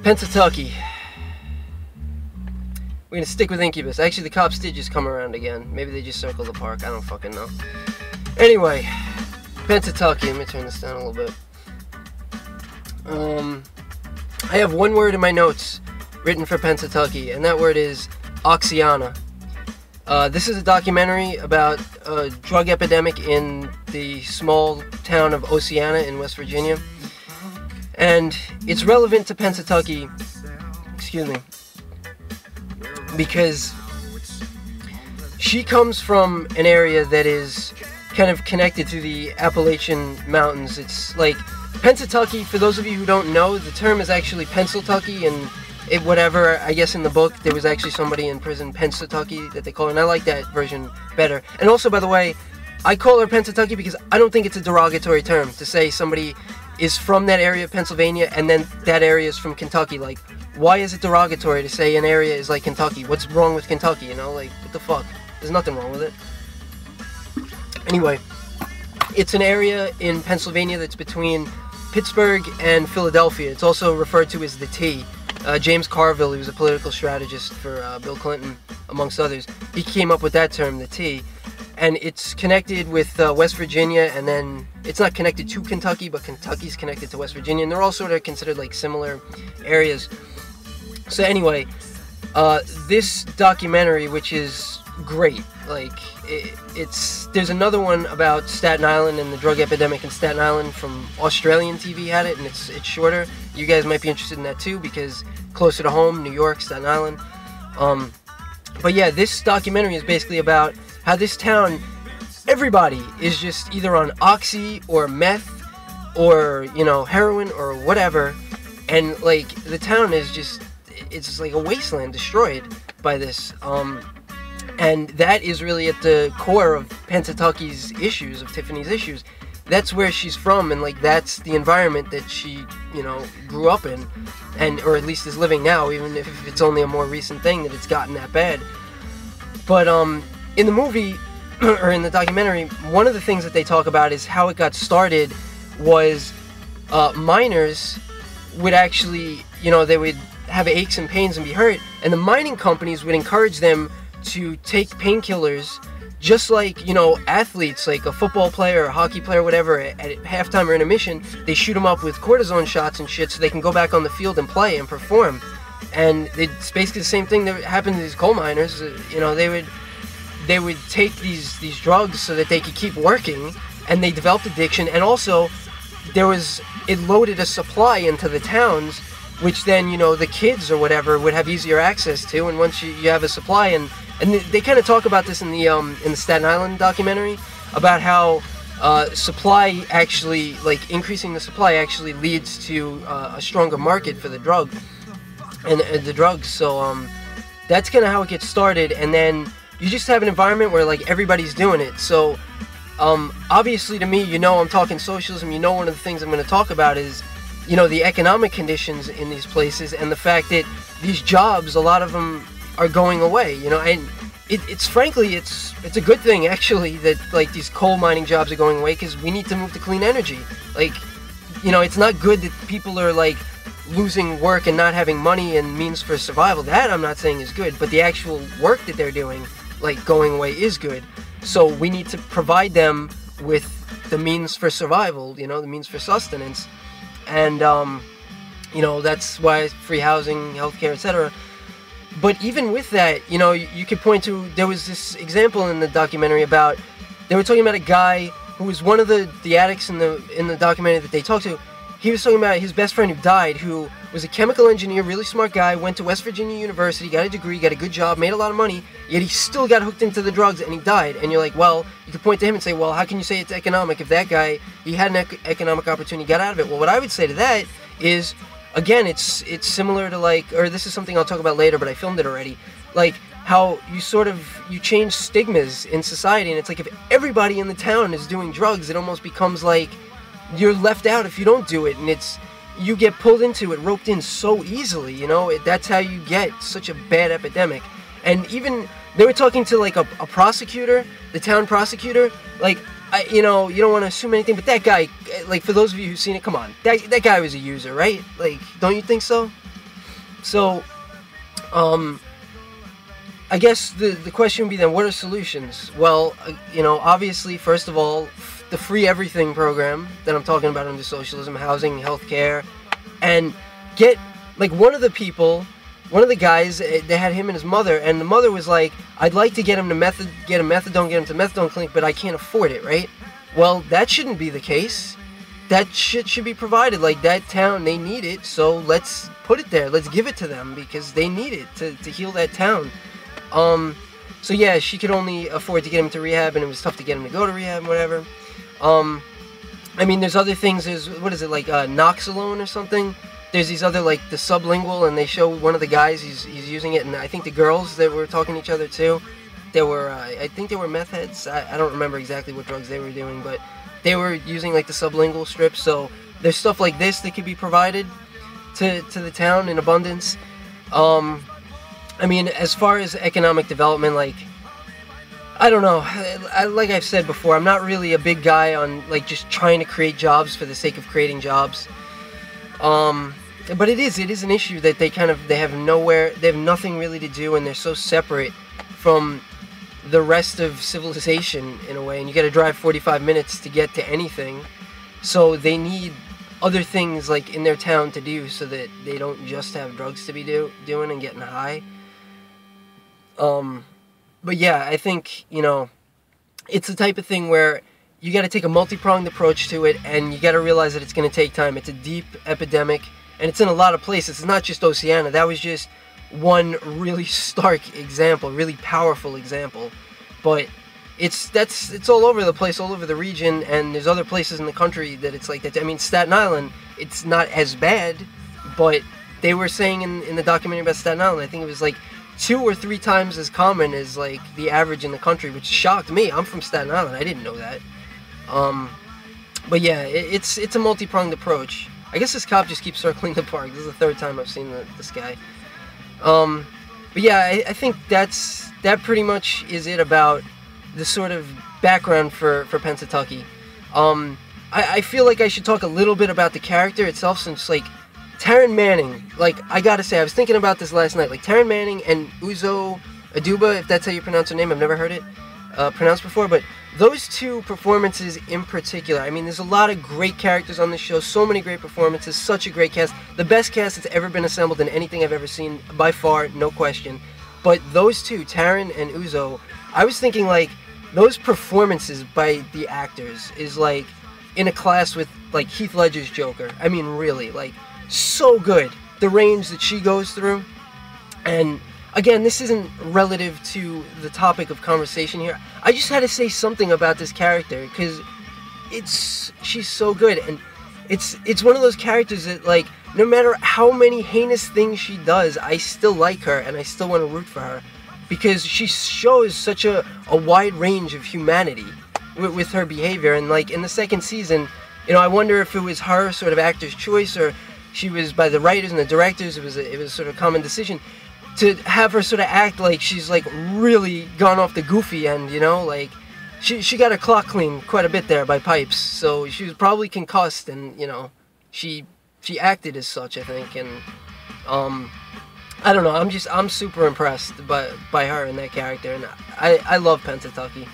Pennsatucky. We're gonna stick with Incubus. Actually, the cops did just come around again. Maybe they just circled the park. I don't fucking know. Anyway, Pennsatucky. Let me turn this down a little bit. I have one word in my notes written for Pennsatucky, and that word is Oxiana. This is a documentary about a drug epidemic in the small town of Oceana in West Virginia. And it's relevant to Pennsatucky, excuse me, because she comes from an area that is kind of connected to the Appalachian Mountains. It's like Pennsatucky, for those of you who don't know, the term is actually Pennsatucky, and whatever, I guess in the book there was actually somebody in prison, Pennsatucky, that they call her, and I like that version better. And also, by the way, I call her Pennsatucky because I don't think it's a derogatory term to say somebody is from that area of Pennsylvania and then that area is from Kentucky. Like, why is it derogatory to say an area is like Kentucky? What's wrong with Kentucky, you know? Like, what the fuck? There's nothing wrong with it. Anyway, it's an area in Pennsylvania that's between Pittsburgh and Philadelphia. It's also referred to as the T. James Carville, who was a political strategist for Bill Clinton, amongst others, he came up with that term, the T. And it's connected with West Virginia, and then it's not connected to Kentucky, but Kentucky's connected to West Virginia, and they're all sort of considered like similar areas. So anyway, this documentary, which is great, like there's another one about Staten Island and the drug epidemic in Staten Island from Australian TV had it, and it's shorter. You guys might be interested in that too, because closer to home, New York, Staten Island. But yeah, this documentary is basically about how this town, everybody is just either on oxy or meth or, you know, heroin or whatever, and like the town is just, it's just like a wasteland destroyed by this. And that is really at the core of Pennsatucky's issues, of Tiffany's issues. That's where she's from, and like that's the environment that she, you know, grew up in, and or at least is living now, even if it's only a more recent thing that it's gotten that bad. But in the movie, or in the documentary, one of the things that they talk about is how it got started was miners would actually, you know, they would have aches and pains and be hurt, and the mining companies would encourage them to take painkillers, just like, you know, athletes, like a football player or a hockey player, whatever, at halftime or intermission, they shoot them up with cortisone shots and shit so they can go back on the field and play and perform. And it's basically the same thing that happened to these coal miners. You know, they would take these drugs so that they could keep working, and they developed addiction. And also, it loaded a supply into the towns, which then, you know, the kids or whatever would have easier access to. And once you have a supply, and they kind of talk about this in the Staten Island documentary, about how supply actually, like increasing the supply actually leads to a stronger market for the drug and the drugs. So that's kind of how it gets started, and then you just have an environment where like everybody's doing it. So obviously, to me, you know, I'm talking socialism. You know, one of the things I'm going to talk about is, you know, the economic conditions in these places, and the fact that these jobs, a lot of them are going away, you know. And it's frankly, it's a good thing actually that like these coal mining jobs are going away, because we need to move to clean energy. Like, you know, it's not good that people are like losing work and not having money and means for survival. That I'm not saying is good, but the actual work that they're doing, like going away, is good. So we need to provide them with the means for survival, you know, the means for sustenance. And you know, that's why free housing, healthcare, etc. But even with that, you know, you could point to, there was this example in the documentary about, they were talking about a guy who was one of the addicts in the documentary that they talked to. He was talking about his best friend who died, who was a chemical engineer, really smart guy, went to West Virginia University, got a degree, got a good job, made a lot of money, yet he still got hooked into the drugs and he died. And you're like, well, you could point to him and say, well, how can you say it's economic if that guy, he had an economic opportunity, got out of it? Well, what I would say to that is, again, it's similar to like, or this is something I'll talk about later, but I filmed it already, like how you change stigmas in society, and it's like if everybody in the town is doing drugs, it almost becomes like you're left out if you don't do it, and you get pulled into it, roped in so easily, you know. That's how you get such a bad epidemic. And even they were talking to like a prosecutor, the town prosecutor, like, you know, you don't want to assume anything, but that guy, like, for those of you who've seen it, come on, that guy was a user, right? Like, don't you think so? So, I guess the question would be then, what are solutions? Well, obviously, first of all, the free everything program that I'm talking about under socialism, housing, healthcare, and get, like, one of the guys, they had him and his mother, and the mother was like, I'd like to get him to methadone, get him to methadone clinic, but I can't afford it, right? Well, that shouldn't be the case. That shit should be provided. Like, that town, they need it, so let's put it there. Let's give it to them, because they need it to heal that town. So yeah, she could only afford to get him to rehab, and it was tough to get him to go to rehab and whatever. I mean, there's other things. There's, what is it, like, Noxalone or something? There's these other, like, the sublingual, and they show one of the guys, he's using it, and I think the girls that were talking to each other, too, they were, I think they were meth heads. I don't remember exactly what drugs they were doing, but they were using, like, the sublingual strips, so there's stuff like this that could be provided to the town in abundance. I mean, as far as economic development, like, I don't know, like I've said before, I'm not really a big guy on, like, just trying to create jobs for the sake of creating jobs. But it is an issue that they have nothing really to do, and they're so separate from the rest of civilization in a way, and you gotta drive 45 minutes to get to anything, so they need other things, like, in their town to do, so that they don't just have drugs to be doing and getting high. But yeah, I think, it's the type of thing where you gotta take a multi-pronged approach to it, and you gotta realize that it's gonna take time. It's a deep epidemic, and it's in a lot of places. It's not just Oceania. That was just one really stark example, really powerful example. But it's all over the place, all over the region, and there's other places in the country that it's like that. I mean, Staten Island, it's not as bad, but they were saying in the documentary about Staten Island, I think it was like 2 or 3 times as common as, like, the average in the country, which shocked me. I'm from Staten Island. I didn't know that. But yeah, it's a multi-pronged approach. I guess this cop just keeps circling the park. This is the 3rd time I've seen this guy. But yeah, I think that pretty much is it about the sort of background for Pennsatucky. I feel like I should talk a little bit about the character itself, since, like, Taryn Manning, like, I gotta say, I was thinking about this last night, like, Taryn Manning and Uzo Aduba, if that's how you pronounce her name, I've never heard it pronounced before, but those 2 performances in particular, I mean, there's a lot of great characters on this show, so many great performances, such a great cast, the best cast that's ever been assembled in anything I've ever seen, by far, no question. But those 2, Taryn and Uzo, I was thinking, like, those performances by the actors is, like, in a class with, like, Heath Ledger's Joker. I mean, really, like, so good. The range that she goes through. And again, this isn't relative to the topic of conversation here. I just had to say something about this character, because she's so good, and it's one of those characters that, like, no matter how many heinous things she does, I still like her, and I still want to root for her, because she shows such a wide range of humanity with her behavior. And, like, in the 2nd season, I wonder if it was her sort of actor's choice, or she was, by the writers and the directors, it was sort of a common decision to have her sort of act like she's, like, really gone off the goofy end, like, she got her clock cleaned quite a bit there by pipes, so she was probably concussed, and, she acted as such, I think, and, I don't know, I'm super impressed by her and that character, and I love Pennsatucky.